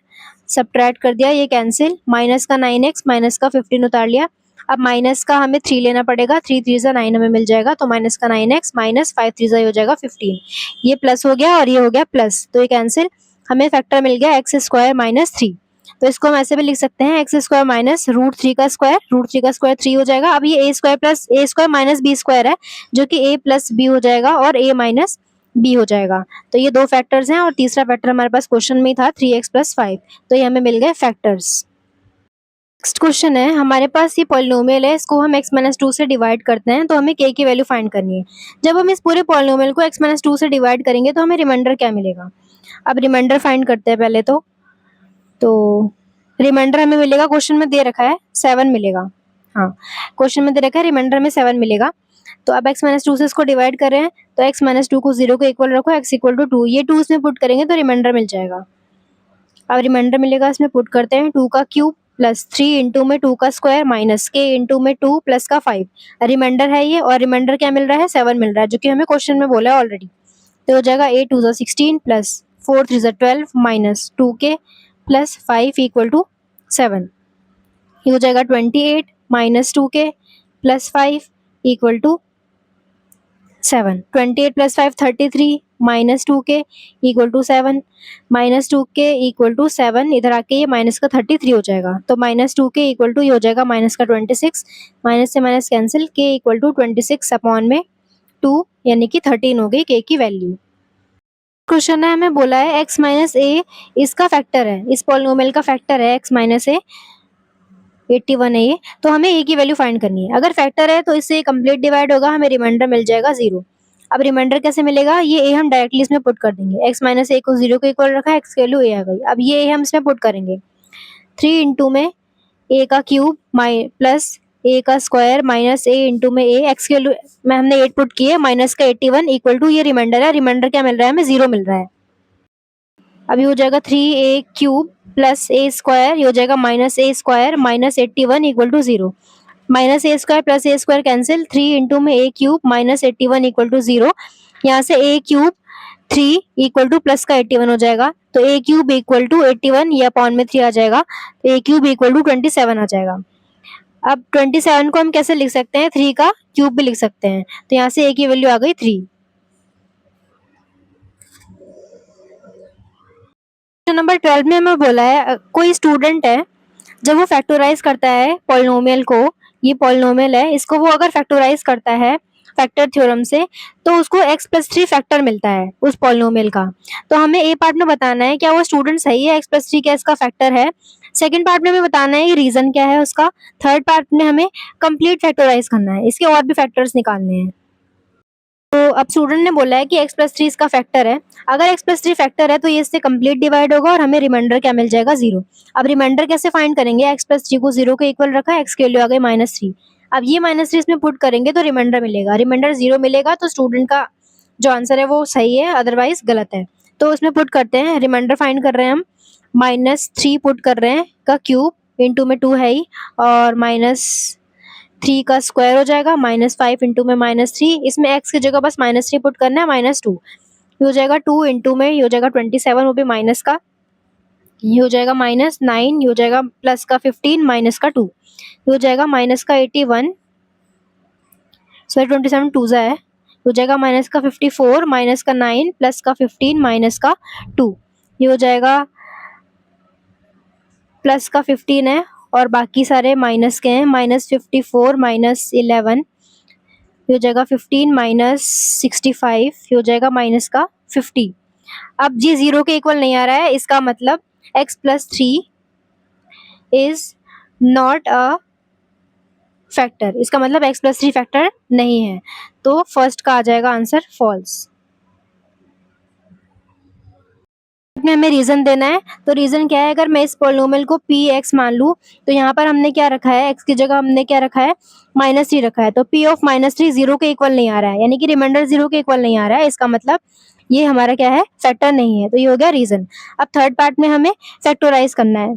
Subtract कर दिया, ये कैंसिल, माइनस का 9x माइनस का 15 उतार लिया। अब माइनस का हमें 3 लेना पड़ेगा, 3 3 जा 9 हमें मिल जाएगा, तो माइनस का 9x माइनस 5 3 जा हो जाएगा 15। ये प्लस हो गया और ये हो गया प्लस, तो ये कैंसिल। हमें फैक्टर मिल गया एक्स स्क्वायर माइनस 3। तो इसको हम ऐसे भी लिख सकते हैं, एक्स स्क्वायर माइनस रूट 3 का स्क्वायर, रूट 3 का स्क्वायर 3 हो जाएगा। अब ये ए square plus a square minus B square है, जो कि ए प्लस बी हो जाएगा और ए माइनस बी हो जाएगा। तो ये दो फैक्टर्स हैं और तीसरा फैक्टर हमारे पास क्वेश्चन में ही था 3x प्लस 5, तो ये हमें मिल गए फैक्टर्स। नेक्स्ट क्वेश्चन है, हमारे पास ये पॉलिनोमियल है, इसको हम x माइनस 2 से डिवाइड करते हैं, तो हमें k की वैल्यू फाइंड करनी है। जब हम इस पूरे पॉलिनोमियल को x माइनस 2 से डिवाइड करेंगे तो हमें रिमाइंडर क्या मिलेगा। अब रिमाइंडर फाइंड करते हैं पहले तो रिमाइंडर हमें मिलेगा, क्वेश्चन में दे रखा है 7 मिलेगा। हाँ, क्वेश्चन में दे रखा है रिमाइंडर में 7 मिलेगा। तो अब x माइनस 2 से इसको डिवाइड कर रहे हैं, तो x माइनस 2 को 0 के इक्वल रखो, x इक्वल टू 2, ये 2 इसमें पुट करेंगे तो रिमाइंडर मिल जाएगा। अब रिमाइंडर मिलेगा, इसमें पुट करते हैं 2 का क्यूब प्लस 3 इंटू में 2 का स्क्वायर माइनस के इंटू में 2 प्लस का 5। रिमाइंडर है ये, और रिमाइंडर क्या मिल रहा है, 7 मिल रहा है, जो कि हमें क्वेश्चन में बोला है ऑलरेडी। तो हो जाएगा 8 2 16 प्लस 4 3 12 माइनस 2 के प्लस 5 इक्वल टू 7। ये हो जाएगा 28 माइनस 2 के plus 5 equal to 7। 28 plus 5 33 minus 2 के इक्वल टू 7, माइनस 2 के इक्वल टू 7, इधर आके ये माइनस का 33 हो जाएगा। तो माइनस 2 के इक्वल टू ये हो जाएगा माइनस का 26, माइनस से माइनस कैंसिल, के इक्वल टू 26 अपॉन में 2 यानी कि 13 हो गई के की वैल्यू। क्वेश्चन है, हमें बोला है x माइनस ए इसका फैक्टर है, इस पॉलिनोमियल का फैक्टर है x माइनस ए, 81 है ये, तो हमें ए की वैल्यू फाइंड करनी है। अगर फैक्टर है तो इससे कंप्लीट डिवाइड होगा, हमें रिमाइंडर मिल जाएगा 0। अब रिमाइंडर कैसे मिलेगा, ये ए हम डायरेक्टली इसमें पुट कर देंगे। x माइनस ए को 0 के इक्वल रखा है, x की वैल्यू ए आ गई। अब ये ए हम इसमें पुट करेंगे, 3 इंटू में ए का क्यूब प्लस ए का स्क्वायर माइनस ए इंटू में ए, एक्स की वैल्यू में हमने 8 पुट की है, माइनस का 81 इक्वल टू ये रिमाइंडर है, रिमाइंडर क्या मिल रहा है हमें, 0 मिल रहा है। अभी हो जाएगा 3a cube plus a square, ये हो जाएगा minus a square minus 81 equal to 0। Minus a square plus a square cancel, 3 into में a cube minus 81 equal to 0। यहाँ से a cube 3 equal to plus का 81 हो जाएगा, तो ए क्यूब इक्वल टू 81 ये अपॉन में 3 आ जाएगा, तो ए क्यूब इक्वल टू 27 आ जाएगा। अब 27 को हम कैसे लिख सकते हैं, 3 का क्यूब भी लिख सकते हैं, तो यहाँ से ए की वैल्यू आ गई 3। नंबर 12 में हमें बोला है कोई स्टूडेंट है, जब वो फैक्टराइज करता है पॉलिनोमियल को, ये पॉलिनोमियल है, इसको वो अगर फैक्टराइज करता है फैक्टर थ्योरम से, तो उसको x प्लस 3 फैक्टर मिलता है उस पॉलिनोमियल का। तो हमें ए पार्ट में बताना है क्या वो स्टूडेंट सही है, x प्लस 3 क्या इसका फैक्टर है। सेकंड पार्ट में हमें बताना है ये रीजन क्या है उसका। थर्ड पार्ट में हमें कंप्लीट फैक्टराइज करना है, इसके और भी फैक्टर्स निकालने हैं। तो अब स्टूडेंट ने बोला है कि x प्लस 3 इसका फैक्टर है। अगर x प्लस 3 फैक्टर है तो ये इससे कंप्लीट डिवाइड होगा और हमें रिमाइंडर क्या मिल जाएगा, 0। अब रिमाइंडर कैसे फाइंड करेंगे, x प्लस 3 को 0 के इक्वल रखा है, x की वैल्यू आ गई -3। अब ये -3 इसमें पुट करेंगे तो रिमाइंडर मिलेगा, रिमाइंडर 0 मिलेगा, तो स्टूडेंट का जो आंसर है वो सही है, अदरवाइज गलत है। तो उसमें पुट करते हैं, रिमाइंडर फाइंड कर रहे हैं हम, -3 पुट कर रहे हैं का क्यूब इंटू में 2 है ही, और -3 का स्क्वायर हो जाएगा, -5 इंटू में -3, इसमें x की जगह बस -3 पुट करना है, -2 ये हो जाएगा, 2 इंटू में ये हो जाएगा 27, वो भी माइनस का, ये हो जाएगा -9, ये हो जाएगा प्लस का 15 माइनस का 2, ये हो जाएगा माइनस का 81, सॉरी 27 2 है, हो जाएगा माइनस का 54 माइनस का 9 प्लस का 15 माइनस का 2, ये हो जाएगा प्लस का 15 है और बाकी सारे माइनस के हैं, -54 -11 ये हो जाएगा 15 -65 ये हो जाएगा माइनस का 50। अब ये 0 के इक्वल नहीं आ रहा है, इसका मतलब x+3 is not a factor, इसका मतलब x+3 फैक्टर नहीं है, तो फर्स्ट का आ जाएगा आंसर फॉल्स। में हमें रीजन देना है, तो रीजन क्या है, अगर मैं इस पॉलिनोमियल को px मान लूं तो यहाँ पर हमने क्या रखा है, x की जगह हमने क्या रखा है, -3 रखा है, तो p ऑफ -3 0 के इक्वल नहीं आ रहा है, यानी कि रिमाइंडर 0 के इक्वल नहीं आ रहा है, इसका मतलब ये हमारा क्या है, फैक्टर नहीं है, तो ये हो गया रीजन। अब थर्ड पार्ट में हमें फैक्टराइज करना है।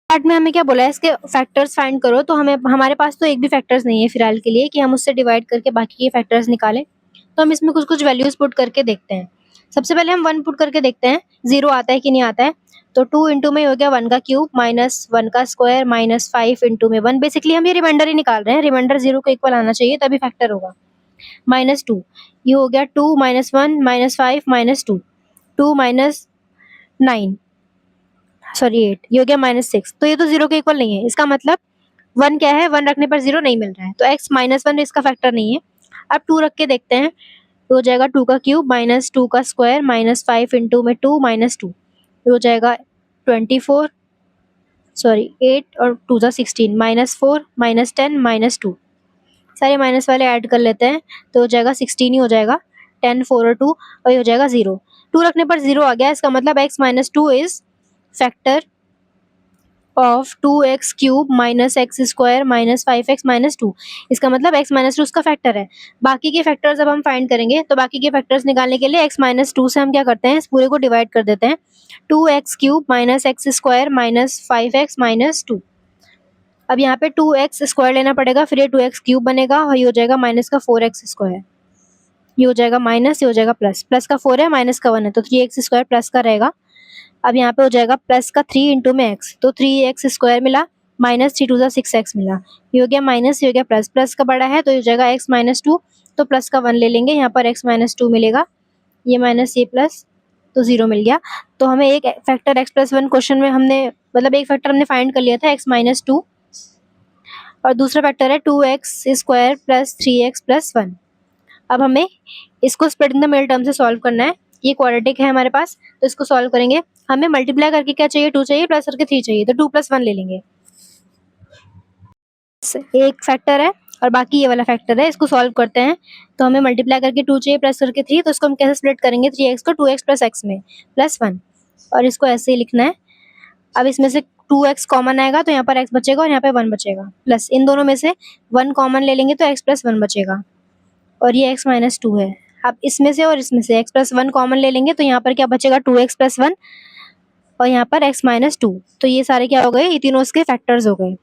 पार्ट में हमें क्या बोला है, इसके फैक्टर्स फाइंड करो, तो हमें हमारे पास तो एक भी फैक्टर्स नहीं है फिलहाल के लिए कि हम उससे डिवाइड करके बाकी के फैक्टर्स निकालें, तो हम इसमें कुछ कुछ वैल्यूज पुट करके देखते हैं। सबसे पहले हम 1 पुट करके देखते हैं 0 आता है कि नहीं आता है, तो 2 इंटू में हो गया 1 का क्यूब माइनस 1 का स्क्वायर माइनस 5 इंटू में 1, बेसिकली हम ये रिमाइंडर ही निकाल रहे हैं, रिमाइंडर 0 के इक्वल आना चाहिए तभी फैक्टर होगा, -2 ये हो गया 2 -1 -5 -2 2 -9 सॉरी 8 ये हो गया -6, तो ये तो 0 के इक्वल नहीं है, इसका मतलब 1 क्या है, 1 रखने पर 0 नहीं मिल रहा है, तो x -1 इसका फैक्टर नहीं है। अब 2 रख के देखते हैं, तो हो जाएगा 2 का क्यूब माइनस 2 का स्क्वायर माइनस 5 इंटू में 2 -2 हो जाएगा 24 सॉरी 8 और 2 जा 16 -4 -10 -2 सारे माइनस वाले ऐड कर लेते हैं, तो हो जाएगा 16 ही हो जाएगा, 10 4 और 2 और ये हो जाएगा 0, 2 रखने पर 0 आ गया, इसका मतलब x -2 is factor of 2x cube minus x square minus 5x -2, इसका मतलब x -2 उसका फैक्टर है। बाकी के फैक्टर्स अब हम फाइंड करेंगे, तो बाकी के फैक्टर्स निकालने के लिए x -2 से हम क्या करते हैं, इस पूरे को डिवाइड कर देते हैं, 2x cube minus x square minus 5x -2। अब यहाँ पे 2x स्क्वायर लेना पड़ेगा, फिर ये 2x क्यूब बनेगा और ये हो जाएगा माइनस का 4x स्क्वायर, ये हो जाएगा माइनस, ये हो जाएगा प्लस, प्लस का 4 है माइनस का 1 है, तो 3x स्क्वायर प्लस का रहेगा। अब यहाँ पे हो जाएगा प्लस का 3 इंटू में x, तो 3x स्क्वायर मिला माइनस 3 2 जा 6x मिला, ये हो गया माइनस, ये हो गया प्लस, प्लस का बड़ा है तो ये हो जाएगा x -2, तो प्लस का 1 ले लेंगे, यहाँ पर x -2 मिलेगा, ये माइनस ये प्लस, तो 0 मिल गया। तो हमें एक फैक्टर x+1 क्वेश्चन में हमने मतलब एक फैक्टर हमने फाइंड कर लिया था x -2 और दूसरा फैक्टर है 2x square plus 3x plus 1। अब हमें इसको split in the middle term से सॉल्व करना है, ये क्वाड्रेटिक है हमारे पास, तो इसको सॉल्व करेंगे, हमें मल्टीप्लाई करके क्या चाहिए, 2 चाहिए, प्लस करके 3 चाहिए, तो 2 + 1 ले लेंगे, एक फैक्टर है और बाकी ये वाला फैक्टर है, इसको सॉल्व करते हैं, तो हमें मल्टीप्लाई करके 2 चाहिए, प्लस करके 3, तो इसको हम कैसे स्प्लिट करेंगे, 3x को 2x प्लस x में प्लस 1 और इसको ऐसे ही लिखना है। अब इसमें से 2x कॉमन आएगा तो यहाँ पर x बचेगा और यहाँ पे 1 बचेगा, प्लस इन दोनों में से 1 कॉमन ले लेंगे तो x + 1 बचेगा और ये x -2 है। अब इसमें से और इसमें से x + 1 कॉमन ले लेंगे तो यहाँ पर क्या बचेगा, 2x + 1 और यहाँ पर x -2, तो ये सारे क्या हो गए, ये तीनों इसके फैक्टर्स हो गए।